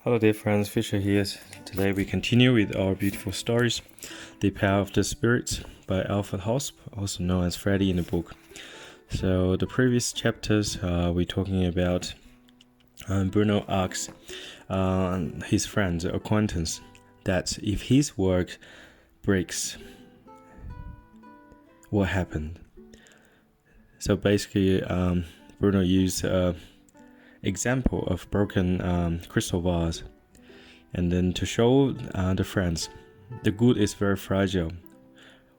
Hello dear friends, Fisher here. Today we continue with our beautiful stories, The Power of the Spirit by ALFRED HOSP, also known as Freddy in the book. So the previous chapters we're talking about Bruno asks his friend, acquaintance, that if his work breaks, what happened? So basically Bruno used example of broken crystal vase, and then to show the friends the good is very fragile,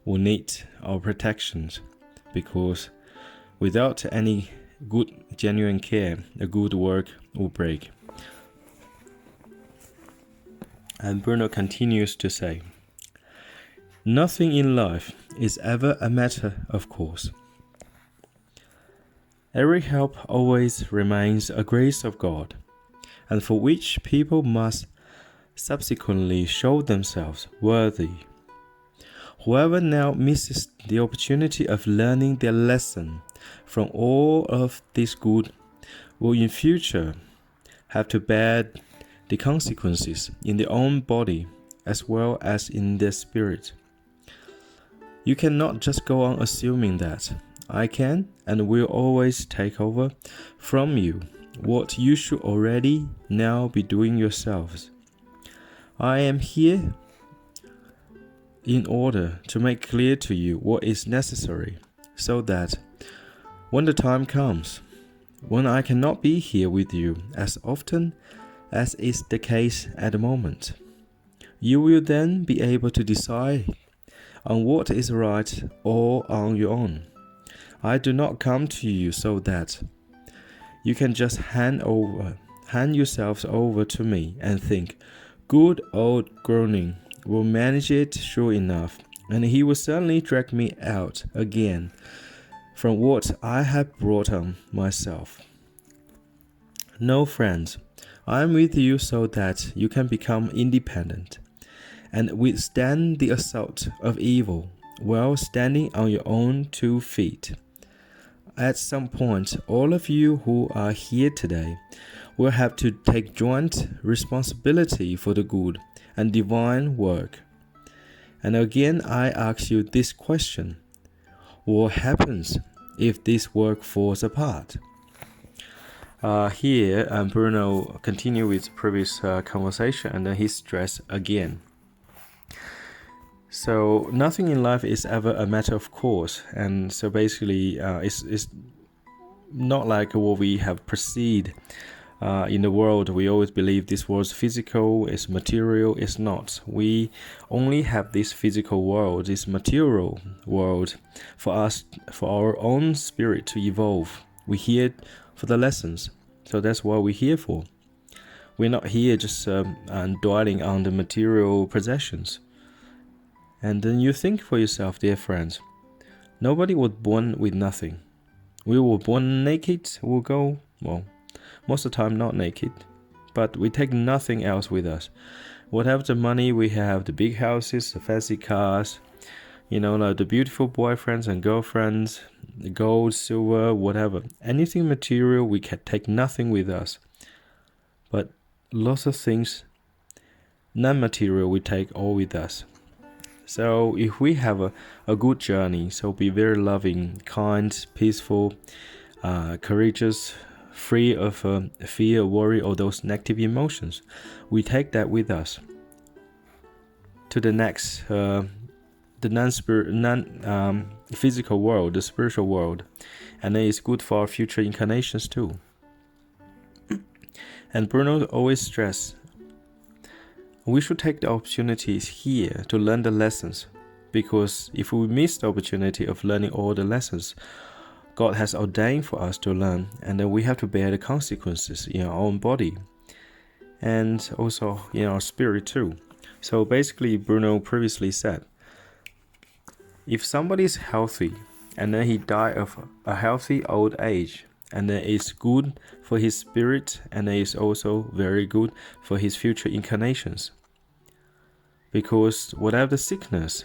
we need our protections, because without any good genuine care, the good work will break. And Bruno continues to say, nothing in life is ever a matter of course. Every help always remains a grace of God, and for which people must subsequently show themselves worthy. Whoever now misses the opportunity of learning their lesson from all of this good will in future have to bear the consequences in their own body as well as in their spirit. You cannot just go on assuming that I can and will always take over from you what you should already now be doing yourselves. I am here in order to make clear to you what is necessary, so that when the time comes, when I cannot be here with you as often as is the case at the moment, you will then be able to decide on what is right all on your own. I do not come to you so that you can just hand yourselves over to me and think, good old Groning will manage it sure enough, and he will certainly drag me out again from what I have brought on myself. No, friends, I am with you so that you can become independent and withstand the assault of evil while standing on your own 2 feet. At some point, all of you who are here today will have to take joint responsibility for the good and divine work. And again, I ask you this question: what happens if this work falls apart? Here, Bruno continues with previous conversation, and then he stressed again. So nothing in life is ever a matter of course, and so basically it's not like what we have perceived in the world. We always believe this world's physical, is material. It's not. We only have this physical world, this material world, for us, for our own spirit to evolve. We're here for the lessons, so that's what we're here for. We're not here just dwelling on the material possessions. And then you think for yourself, dear friends, nobody was born with nothing. We were born naked, we'll go, well, most of the time not naked, but we take nothing else with us. Whatever the money we have, the big houses, the fancy cars, like the beautiful boyfriends and girlfriends, the gold, silver, whatever. Anything material, we can take nothing with us. But lots of things, non-material, we take all with us. So if we have a good journey, so be very loving, kind, peaceful, courageous, free of fear, worry, or those negative emotions, we take that with us to the next, the non-physical world, the spiritual world, and then it's good for our future incarnations too. And Bruno always stressed, we should take the opportunities here to learn the lessons, because if we miss the opportunity of learning all the lessons God has ordained for us to learn, and then we have to bear the consequences in our own body and also in our spirit too. So basically, Bruno previously said, if somebody is healthy and then he died of a healthy old age, and then it's good for his spirit, and then it's also very good for his future incarnations. Because whatever the sickness,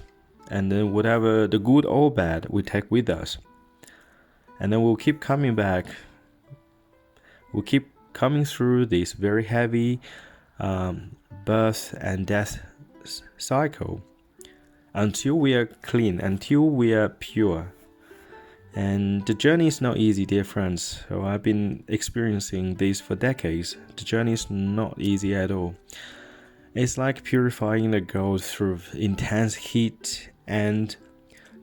and then whatever the good or bad, we take with us. And then we'll keep coming back. We'll keep coming through this very heavy birth and death cycle until we are clean, until we are pure. And the journey is not easy, dear friends. So I've been experiencing this for decades. The journey is not easy at all. It's like purifying the gold through intense heat and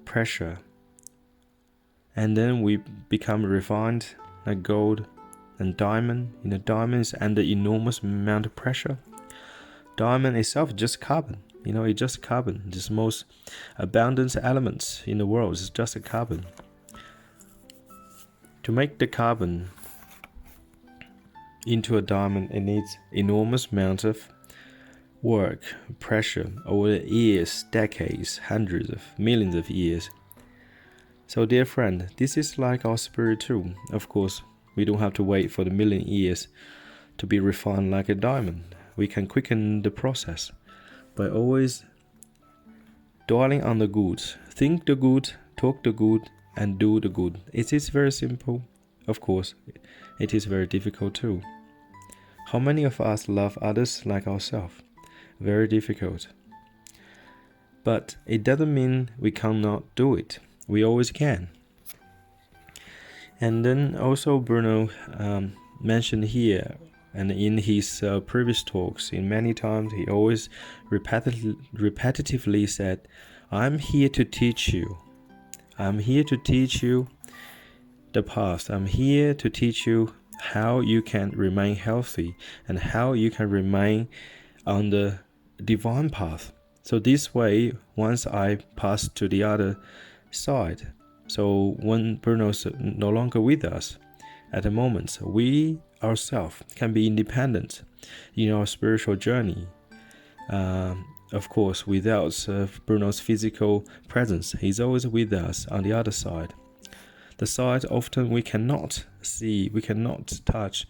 pressure. And then we become refined like gold and diamond. Diamonds under enormous amount of pressure. Diamond itself is just carbon. It's just carbon. This most abundant elements in the world is just a carbon. To make the carbon into a diamond, it needs enormous amount of work, pressure over years, decades, hundreds of millions of years. So dear friend, this is like our spirit too. Of course, we don't have to wait for the million years to be refined like a diamond. We can quicken the process by always dwelling on the good. Think the good, talk the good, and do the good. It is very simple. Of course, it is very difficult too. How many of us love others like ourselves? Very difficult. But it doesn't mean we cannot do it. We always can. And then also Bruno mentioned here, and in his previous talks, in many times, he always repetitively said, I'm here to teach you. I'm here to teach you the path. I'm here to teach you how you can remain healthy and how you can remain on the divine path. So this way, once I pass to the other side, so when Bruno's no longer with us at the moment, we ourselves can be independent in our spiritual journey. Of course, without Bruno's physical presence, he's always with us on the other side. The side often we cannot see, we cannot touch,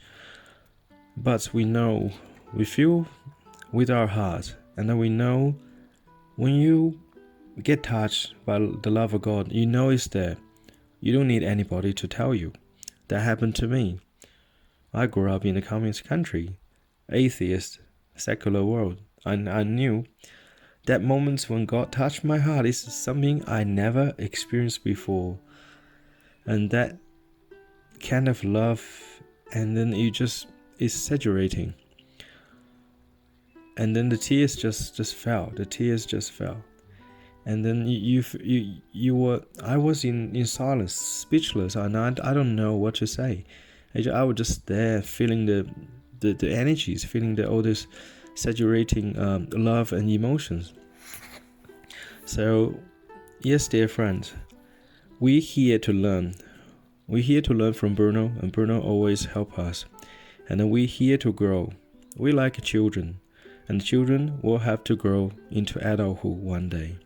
but we know, we feel with our heart, and then we know when you get touched by the love of God, you know it's there. You don't need anybody to tell you. That happened to me. I grew up in a communist country, atheist, secular world. I knew that moments when God touched my heart is something I never experienced before. And that kind of love, and then is saturating. And then the tears just fell. The tears just fell. And then I was in silence, speechless, and I don't know what to say. I was just there feeling the energies, feeling all this saturating love and emotions. So, yes, dear friends, we're here to learn. We're here to learn from Bruno, and Bruno always helps us. And then we're here to grow. We like children, and children will have to grow into adulthood one day.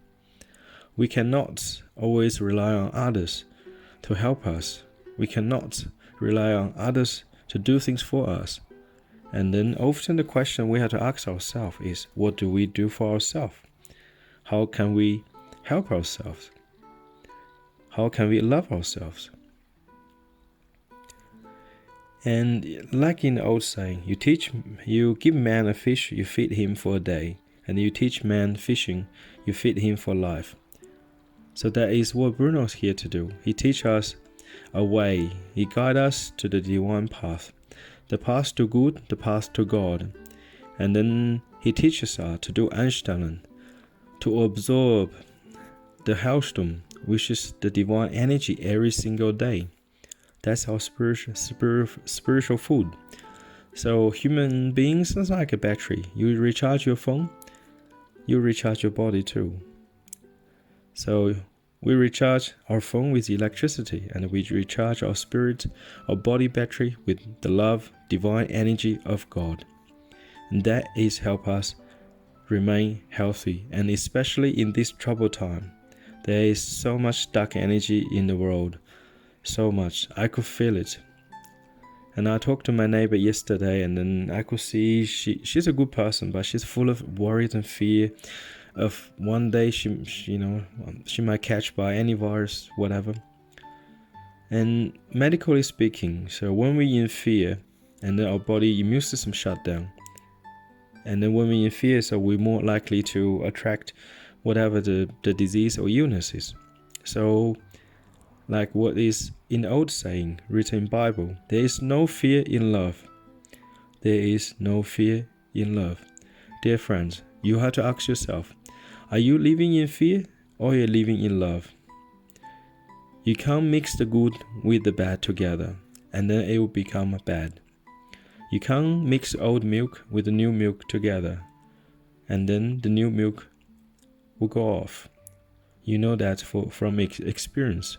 We cannot always rely on others to help us. We cannot rely on others to do things for us. And then often the question we have to ask ourselves is, what do we do for ourselves? How can we help ourselves? How can we love ourselves? And like in the old saying, you give man a fish, you feed him for a day. And you teach man fishing, you feed him for life. So that is what Bruno's here to do. He teaches us a way. He guides us to the divine path. The path to good, the path to God. And then he teaches us to do Einstellen, to absorb the Heilstrom, which is the divine energy every single day. That's our spiritual food. So human beings is like a battery. You recharge your phone, you recharge your body too. So we recharge our phone with electricity, and we recharge our spirit, our body battery with the love, divine energy of God. And that is help us remain healthy, and especially in this troubled time. There is so much dark energy in the world, so much. I could feel it. And I talked to my neighbor yesterday, and then I could see she's a good person, but she's full of worries and fear of one day she might catch by any virus, whatever. And medically speaking, so when we're in fear and then our body immune system shut down, And then when we're in fear, so we're more likely to attract whatever the disease or illness is. So, like what is in old saying written in Bible, there is no fear in love. There is no fear in love. Dear friends, you have to ask yourself, are you living in fear or are you living in love? You can't mix the good with the bad together, and then it will become bad. You can't mix old milk with the new milk together, and then the new milk will go off. You know that from experience.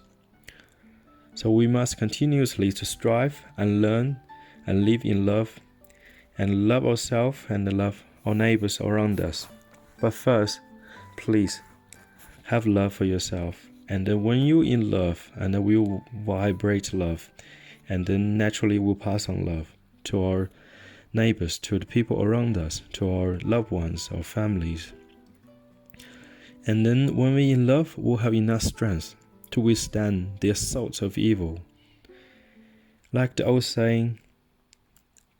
So we must continuously to strive and learn and live in love, and love ourselves and love our neighbors around us. But first, please have love for yourself. And then when you're in love, and then we will vibrate love, and then naturally we'll pass on love to our neighbors, to the people around us, to our loved ones, our families. And then when we're in love, we'll have enough strength to withstand the assaults of evil. Like the old saying,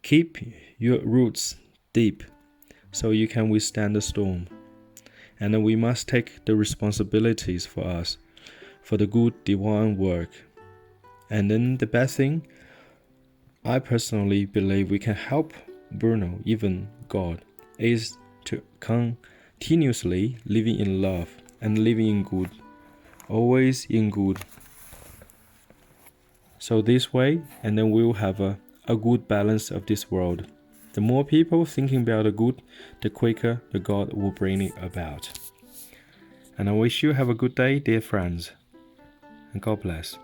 keep your roots deep so you can withstand the storm. And then we must take the responsibilities for us, for the good divine work. And then the best thing, I personally believe we can help Bruno, even God, is to continuously living in love and living in good, always in good. So this way, and then we'll have a good balance of this world. The more people thinking about the good, the quicker the God will bring it about. And I wish you have a good day, dear friends, and God bless.